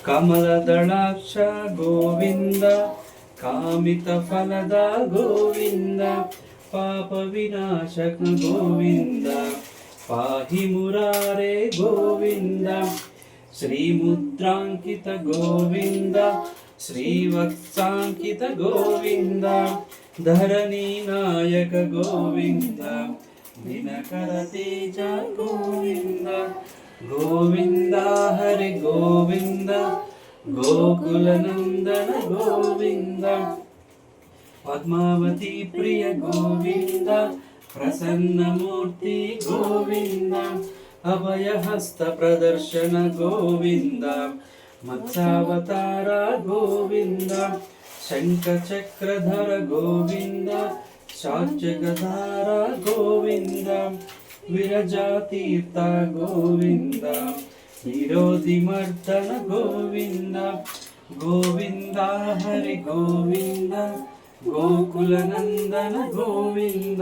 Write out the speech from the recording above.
ಕಮಲದಳಾಕ್ಷ ಗೋವಿಂದ, ಕಾಮಿತ ಫಲದ ಗೋವಿಂದ, ಪಾಪ ವಿನಾಶಕ ಗೋವಿಂದ, ಪಾಹಿ ಮುರಾರೆ ಗೋವಿಂದ, ಶ್ರೀಮುದ್ರಾಂಕಿತ ಗೋವಿಂದ, ಶ್ರೀವತ್ಸಾಂಕಿತ ಗೋವಿಂದ, ಧರಣಿ ನಾಯಕ ಗೋವಿಂದ, ದಿನಕರ ತೇಜ ಗೋವಿಂದ, ಗೋವಿಂದ ಹರಿ ಗೋವಿಂದ, ಗೋಕುಲ ನಂದನ ಗೋವಿಂದ, ಪದ್ಮಾವತಿ ಪ್ರಿಯ ಗೋವಿಂದ, ಪ್ರಸನ್ನ ಮೂರ್ತಿ ಗೋವಿಂದ, ಅಭಯ ಹಸ್ತ ಪ್ರದರ್ಶನ ಗೋವಿಂದ, ಮತ್ಸಾವತಾರ ಗೋವಿಂದ, ಶಂಖ ಚಕ್ರಧರ ಗೋವಿಂದ, ಶಾಚ್ಯಗಧಾರ ಗೋವಿಂದ, ವಿರಜಾತೀರ್ಥ ಗೋವಿಂದ, ವಿರೋಧಿ ಮರ್ದನ ಗೋವಿಂದ, ಗೋವಿಂದ ಹರಿ ಗೋವಿಂದ, ಗೋಕುಲ ನಂದನ ಗೋವಿಂದ.